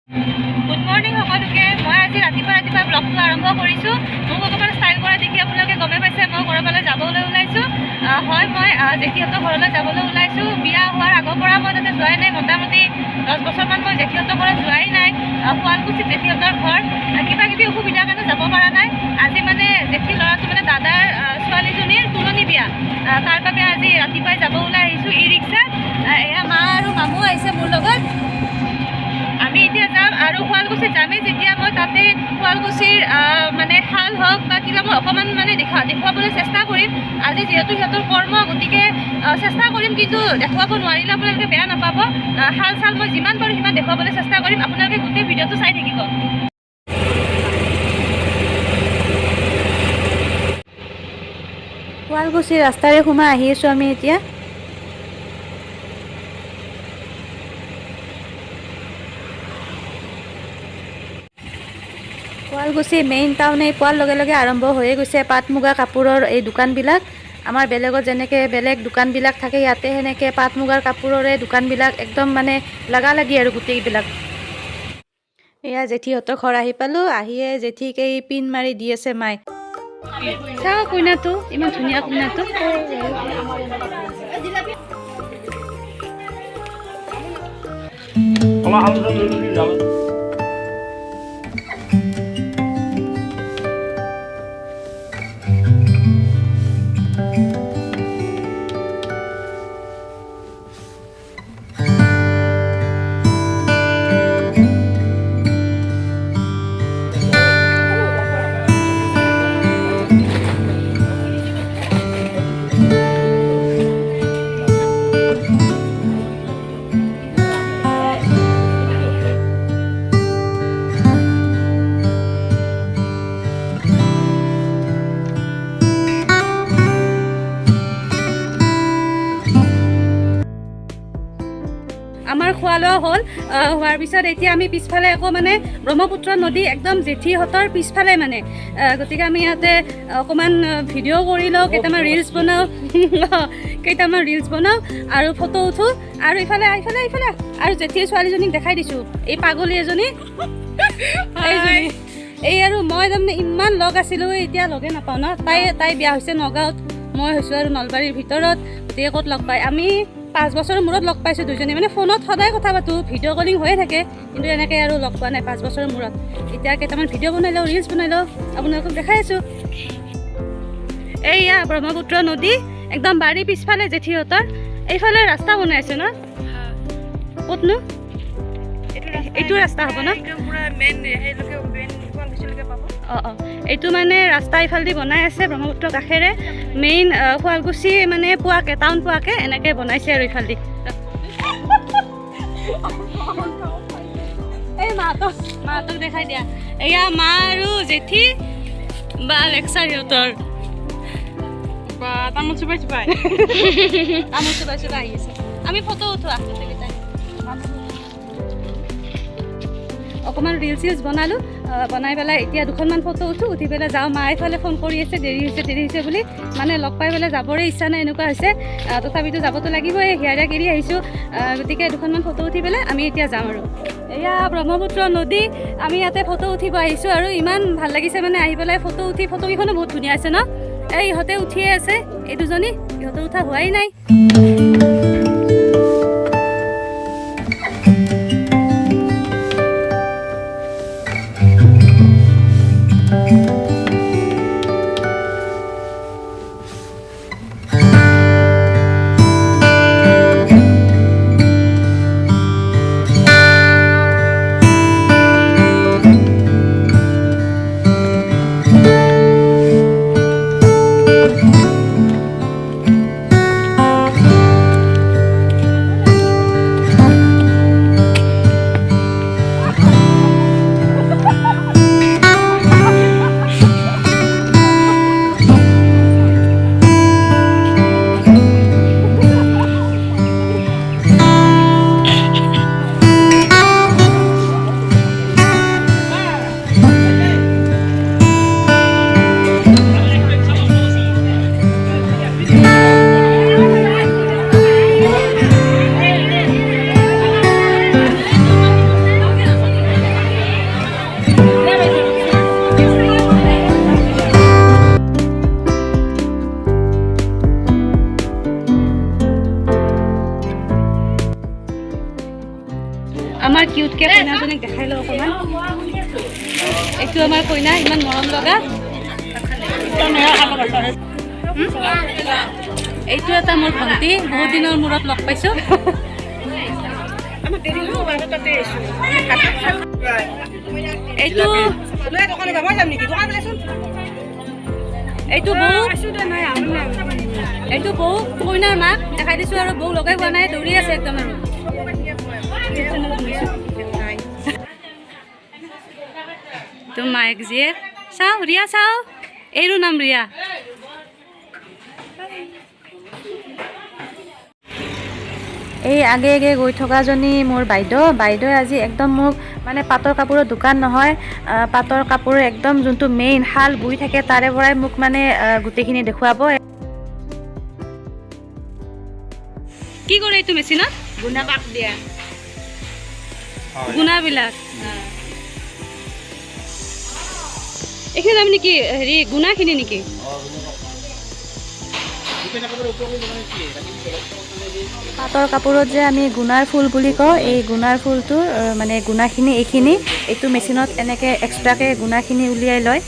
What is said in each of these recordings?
Good morning সকলোকে। মই আজি ৰাতিপুৱা ব্লগটো আৰম্ভ কৰিছোঁ। মোক অকণমান ষ্টাইল কৰা দেখি আপোনালোকে গমে পাইছে মই ক'ৰবালৈ যাবলৈ ওলাইছোঁ। হয়, মই জেঠীহঁতৰ ঘৰলৈ যাবলৈ ওলাইছোঁ। বিয়া হোৱাৰ আগৰ পৰা মই তাতে যোৱাই নাই। মোটামুটি 10 বছৰমান মই জেঠীহঁতৰ ঘৰত যোৱাই নাই। শুৱালকুছিত জেঠীহঁতৰ ঘৰ কিবা কিবি অসুবিধাৰ কাৰণে যাব পৰা নাই। আজি মানে জেঠীৰ ল'ৰাটো মানে দাদাৰ ছোৱালীজনীৰ তুলনি বিয়া, তাৰ বাবে আজি ৰাতিপুৱাই যাব ওলাই আহিছোঁ ই ৰিক্সাত। এয়া মা আৰু মামু আহিছে মোৰ লগত। আমি এতিয়া যাম আৰু শুৱালকুছিত যামেই যেতিয়া মই তাতে শুৱালকুছিৰ মানে শাল হওক বা কিবা মই অকণমান মানে দেখুৱাবলৈ চেষ্টা কৰিম। আজি যিহেতু সিহঁতৰ কৰ্ম, গতিকে চেষ্টা কৰিম, কিন্তু দেখুৱাব নোৱাৰিলে আপোনালোকে বেয়া নাপাব। শাল চাল মই যিমান পাৰোঁ সিমান দেখুৱাবলৈ চেষ্টা কৰিম। আপোনালোকে গোটেই ভিডিঅ'টো চাই থাকিব। শুৱালকুছিৰ ৰাস্তাৰে সোমাই আহি আছোঁ আমি এতিয়া। শুৱালকুছি মেইন টাউনে পোৱাৰ লগে লগে আৰম্ভ হৈয়ে গৈছে পাট মুগা কাপোৰৰ এই দোকানবিলাক। আমাৰ বেলেগত যেনেকৈ বেলেগ দোকানবিলাক থাকে, ইয়াতে সেনেকৈ পাট মুগাৰ কাপোৰৰে দোকানবিলাক একদম মানে লাগি আৰু গোটেইবিলাক। এয়া জেঠীহঁতৰ ঘৰ আহি পালোঁ। আহিয়ে জেঠীক এই পিন মাৰি দি আছে মাই। চাওঁ কইনাটো, ইমান ধুনীয়া কইনাটো। আমাৰ খোৱা লোৱা হ'ল। হোৱাৰ পিছত এতিয়া আমি পিছফালে আকৌ মানে ব্ৰহ্মপুত্ৰ নদী একদম জেঠীহঁতৰ পিছফালে মানে, গতিকে আমি ইয়াতে অকণমান ভিডিঅ' কৰি লওঁ, কেইটামান ৰিলছ বনাওঁ আৰু ফটো উঠোঁ। আৰু ইফালে আৰু জেঠীৰ ছোৱালীজনীক দেখাই দিছোঁ, এই পাগলী এজনী এইজনী। এই আৰু মই তাৰমানে ইমান লগ আছিলোঁ, এতিয়া লগে নাপাওঁ ন। তাই বিয়া হৈছে নগাঁৱত, মই হৈছোঁ আৰু নলবাৰীৰ ভিতৰত। গতিকে ক'ত লগ পায়? আমি 5 বছৰৰ মূৰত লগ পাইছোঁ দুজনী। মানে ফোনত সদায় কথা পাতোঁ, ভিডিঅ' কলিং হৈয়ে থাকে, কিন্তু এনেকৈ আৰু লগ পোৱা নাই 5 বছৰৰ মূৰত। এতিয়া কেইটামান ভিডিঅ' বনাই লওঁ, ৰিলছ বনাই লওঁ, আপোনালোকক দেখাই আছোঁ। এইয়া ব্ৰহ্মপুত্ৰ নদী, একদম বাৰী পিছফালে জেঠীহঁতৰ। এইফালে ৰাস্তা বনাই আছে ন? ক'তনো? এইটো ৰাস্তা হ'ব ন? অঁ, এইটো মানে ৰাস্তা ইফালেদি বনাই আছে ব্ৰহ্মপুত্ৰ কাষেৰে। মেইন শুৱালকুছি মানে পোৱাকৈ, টাউন পোৱাকৈ এনেকৈ বনাইছে আৰু ইফালেদি। এই মাহঁতক দেখাই দিয়া। এয়া মা আৰু জেঠী বা লেকচাৰ সিহঁতৰ। তামোল চুবাই আহি আছে। আমি ফটো উঠোঁ গোটেইকেইটাই। অকণমান ৰিলছ বনালোঁ, বনাই পেলাই এতিয়া 2খনমান ফটো উঠি পেলাই যাওঁ। মা এইফালে ফোন কৰি আছে, দেৰি হৈছে বুলি। মানে লগ পাই পেলাই যাবৰে ইচ্ছা নাই, এনেকুৱা হৈছে। তথাপিতো যাবতো লাগিবই, হিয়াৰে এৰি আহিছোঁ। গতিকে 2খনমান ফটো উঠি পেলাই আমি এতিয়া যাম আৰু। এয়া ব্ৰহ্মপুত্ৰ নদী, আমি ইয়াতে ফটো উঠিব আহিছোঁ আৰু ইমান ভাল লাগিছে মানে আহি পেলাই ফটোকেইখনো বহুত ধুনীয়া আছে ন? এই ইহঁতে উঠিয়ে আছে, এই দুজনী, ইহঁতৰ উঠা হোৱাই নাই। গতিকে কইনাজনীক দেখাই লওঁ অকণমান। এইটো আমাৰ কইনা, ইমান মৰম লগা। এইটো এটা মোৰ ভণ্টি, বহুত দিনৰ মূৰত লগ পাইছোঁ। এইটো এইটো বৌ কইনাৰ মাক দেখাই দিছোঁ আৰু বৌ লগাই হোৱা নাই, দৌৰি আছে একদম আৰু। তো মায়েক জীয়েক চাওঁ, ৰিয়া চাওঁ, এইৰো নাম ৰিয়া। এই আগে আগে গৈ থকাজনী মোৰ বাইদেৱে আজি একদম মোক মানে পাটৰ কাপোৰৰ দোকান নহয়, পাটৰ কাপোৰৰ একদম যোনটো মেইন শাল বৈ থাকে তাৰে পৰাই মোক মানে গোটেইখিনি দেখুৱাব। কি কৰে এইটো মেচিনত? গুণা পাক দিয়া গুণাবিলাক। এইখিনি তাৰমানে কি হেৰি গুণাখিনি নেকি? পাটৰ কাপোৰত যে আমি গুণাৰ ফুল বুলি কওঁ, এই গুণাৰ ফুলটো মানে গুণাখিনি এইটো মেচিনত এনেকৈ এক্সট্ৰাকৈ গুণাখিনি উলিয়াই লয়।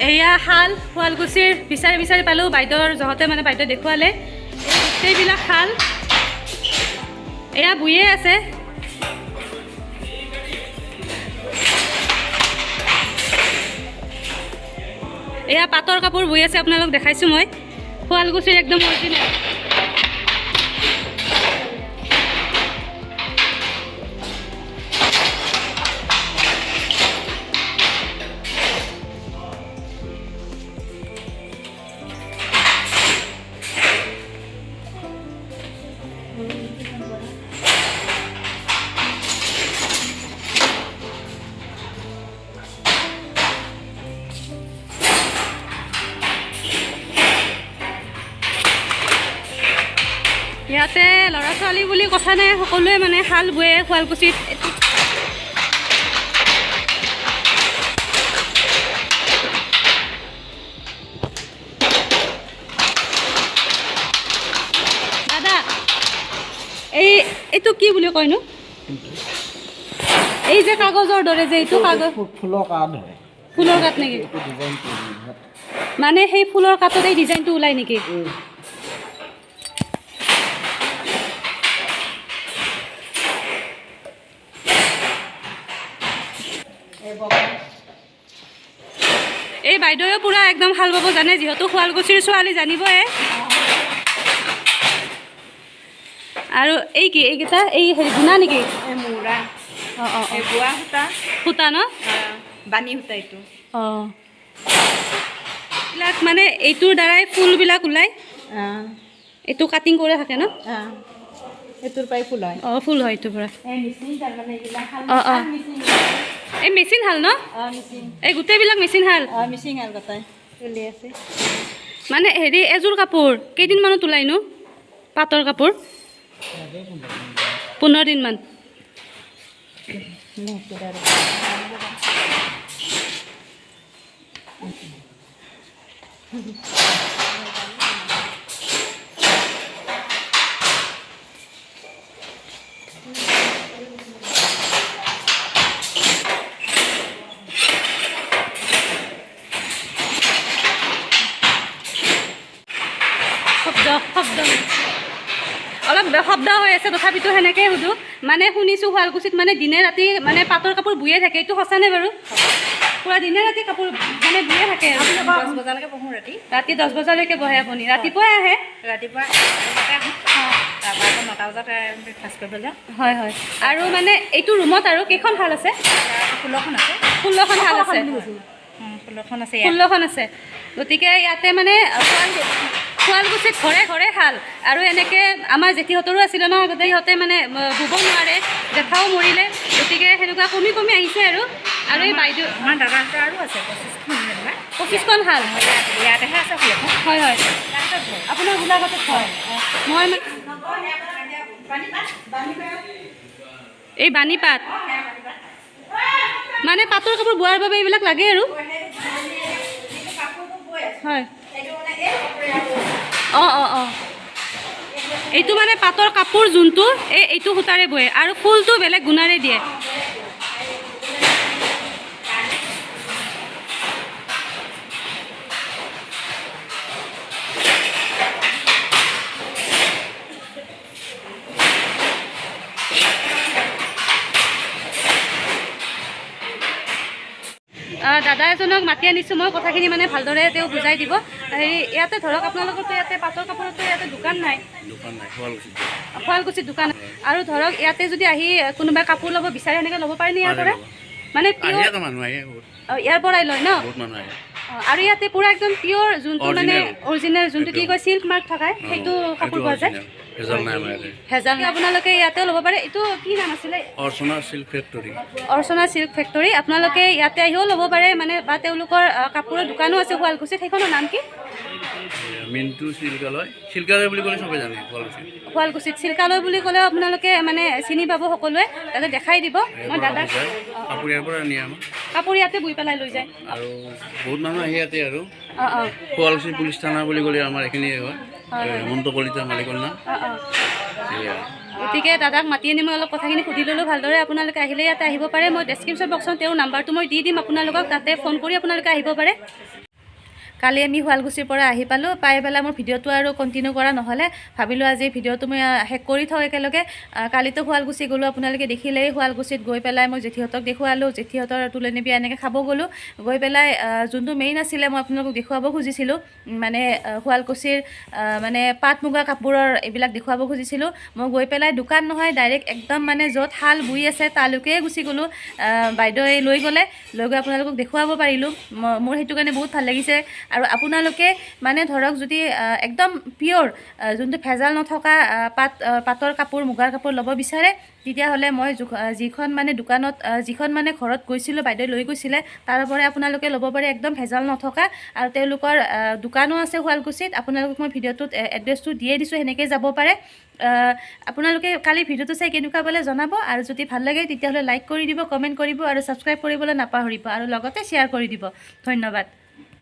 এয়া শাল, শুৱালকুছিৰ বিচাৰি পালোঁ বাইদেউৰ জহতে, মানে বাইদেউ দেখুৱালে। গোটেইবিলাক শাল এয়া বুয়ে আছে। এয়া পাটৰ কাপোৰ বৈ আছে, আপোনালোক দেখাইছোঁ মই, শুৱালকুছিৰ একদম অৰিজিনেল। ইয়াতে ল'ৰা ছোৱালী বুলি কথা নাই, সকলোৱে মানে শাল বয়ে শুৱালকুছিত। দাদা এইটো কি বুলি কয়নো? এই যে কাগজৰ দৰে যে এইটো কাগজ, ফুলৰ কাঠ নেকি? মানে সেই ফুলৰ কাঠত এই ডিজাইনটো ওলাই নেকি? এই বাইদেউও পুৰা একদম শাল বাব জানে, যিহেতু শুৱালকুছিৰ ছোৱালী জানিবই। আৰু এই কি এইকেইটা এই হেৰি গুণা নেকি? মূৰা অঁ বোৱা সূতা, সূতা ন? বানী সূতা এইটো। অঁ, এইবিলাক মানে এইটোৰ দ্বাৰাই ফুলবিলাক ওলাই। এইটো কাটিং কৰি থাকে ন? এইটোৰ পৰাই ফুল হয়। অঁ, ফুল হয় এইটোৰ পৰা। অঁ অঁ, এই মেচিন হাল ন? এই গোটেইবিলাক মেচিন হাল? মিচিং হাল গোটাই চলি আছে। মানে হেৰি এযোৰ কাপোৰ কেইদিনমানত ওলাইনো? পাটৰ কাপোৰ 15 দিনমান। শব্দ অলপ শব্দ হৈ আছে, তথাপিতো সেনেকৈ সুধোঁ। মানে শুনিছোঁ শুৱালকুছিত মানে দিনে ৰাতি মানে পাটৰ কাপোৰ বুয়ে থাকে, এইটো সঁচানে বাৰু? পুৰা দিনে ৰাতি কাপোৰ মানে বুয়ে থাকে? 10 বজালৈকে বহোঁ ৰাতি। ৰাতি 10 বজালৈকে বহে আপুনি? ৰাতিপুৱাই আহে? ৰাতিপুৱা 10 বজাতে আহোঁ, তাৰপৰা আকৌ 9টা বজাত ব্ৰেকফাষ্ট কৰিব যাওঁ। হয় হয়। আৰু মানে এইটো ৰুমত আৰু কেইখন শাল আছে? 16খন আছে। 16খন শাল আছে? 16খন আছে। 16খন আছে। গতিকে ইয়াতে মানে শুৱালকুছিত ঘৰে ঘৰে শাল। আৰু এনেকৈ আমাৰ জেঠীহঁতৰো আছিলে ন আগতে, সিহঁতে মানে বুব নোৱাৰে, জেঠাও মৰিলে, গতিকে সেনেকুৱা কমি কমি আহিছে আৰু। আৰু এই বাইদেউ আমাৰ দাদাহঁতৰ আৰু আছে 25খন শাল। ইয়াতেহে আছে ফুলখন। হয় হয়, আপোনাৰ গোলাঘাটত হয়। মই এই বাণী পাত মানে পাটৰ কাপোৰ বোৱাৰ বাবে এইবিলাক লাগে আৰু হয় অঁ অঁ অঁ এইটো মানে পাটৰ কাপোৰ যোনটো এইটো সূতাৰে বয়ে আৰু ফুলটো বেলেগ গুণাৰে দিয়ে দাদা এজনক মাতি আনিছোঁ মই কথাখিনি মানে ভালদৰে তেওঁ বুজাই দিব হেৰি ইয়াতে ধৰক আপোনালোকৰতো ইয়াতে পাটৰ কাপোৰতো ইয়াতে দোকান নাই শুৱালকুছিত দোকান আৰু ধৰক ইয়াতে যদি আহি কোনোবাই কাপোৰ ল'ব বিচাৰে এনেকৈ ল'ব পাৰেনে ইয়াৰ পৰা মানে ইয়াৰ পৰাই লয় ন আৰু ইয়াতে পুৰা একদম পিয়'ৰ যোনটো মানে অৰিজিনেল যোনটো কি কয় চিল্ক মাৰ্ক থাকে সেইটো কাপোৰ পোৱা যায় ভেজাল আপোনালোকে ইয়াতেও ল'ব পাৰে এইটো কি নাম আছিলে অৰ্চনা চিল্ক ফেক্টৰী আপোনালোকে ইয়াতে আহিও ল'ব পাৰে মানে বা তেওঁলোকৰ কাপোৰৰ দোকানো আছে শুৱালকুছিত সেইখনৰ নাম কি শুৱালকুছিত চিল্কালয় বুলি ক'লেও আপোনালোকে মানে চিনি পাব সকলোৱে তাতে দেখাই দিব মই দাদাক কাপোৰ ইয়াতে বৈ পেলাই লৈ যায় আৰু বহুত মানুহ আহি ইয়াতে আৰু শুৱালকুছি পুলিচ থানা বুলি ক'লে আমাৰ এইখিনিয়ে হয় হেমন্ত কলিতা মালিকৰ নাম গতিকে দাদাক মাতি আনি মই অলপ কথাখিনি সুধি ল'লোঁ ভালদৰে আপোনালোকে আহিলে ইয়াতে আহিব পাৰে মই ডেছক্ৰিপশ্যন বক্সত তেওঁৰ নাম্বাৰটো মই দি দিম আপোনালোকক তাতে ফোন কৰি আপোনালোকে আহিব পাৰে কালি আমি শুৱালকুছিৰ পৰা আহি পালোঁ পাই পেলাই মোৰ ভিডিঅ'টো আৰু কণ্টিনিউ কৰা নহ'লে ভাবিলোঁ আজি ভিডিঅ'টো মই শেষ কৰি থওঁ একেলগে কালিতো শুৱালকুছি গ'লোঁ আপোনালোকে দেখিলেই শুৱালকুছিত গৈ পেলাই মই জেঠীহঁতক দেখুৱালোঁ জেঠীহঁতৰ তুলনি বিয়া এনেকৈ খাব গ'লোঁ গৈ পেলাই যোনটো মেইন আছিলে মই আপোনালোকক দেখুৱাব খুজিছিলোঁ মানে শুৱালকুছিৰ মানে পাট মুগা কাপোৰৰ এইবিলাক দেখুৱাব খুজিছিলোঁ মই গৈ পেলাই দোকান নহয় ডাইৰেক্ট একদম মানে য'ত শাল বৈ আছে তালৈকে গুচি গ'লোঁ বাইদেৱে লৈ গ'লে লৈ গৈ আপোনালোকক দেখুৱাব পাৰিলোঁ মোৰ সেইটো কাৰণে বহুত ভাল লাগিছে আৰু আপোনালোকে মানে ধৰক যদি একদম পিয়'ৰ যোনটো ভেজাল নথকা পাটৰ কাপোৰ মুগাৰ কাপোৰ ল'ব বিচাৰে তেতিয়াহ'লে মই যিখন মানে দোকানত যিখন মানে ঘৰত গৈছিলোঁ বাইদেৱে লৈ গৈছিলে তাৰ পৰাই আপোনালোকে ল'ব পাৰে একদম ভেজাল নথকা আৰু তেওঁলোকৰ দোকানো আছে শুৱালকুছিত আপোনালোকক মই ভিডিঅ'টোত এড্ৰেছটো দিয়ে দিছোঁ সেনেকৈ যাব পাৰে আপোনালোকে কালি ভিডিঅ'টো চাই কেনেকুৱা পালে জনাব আৰু যদি ভাল লাগে তেতিয়াহ'লে লাইক কৰি দিব কমেণ্ট কৰিব আৰু ছাবস্ক্ৰাইব কৰিবলৈ নাপাহৰিব আৰু লগতে শ্বেয়াৰ কৰি দিব ধন্যবাদ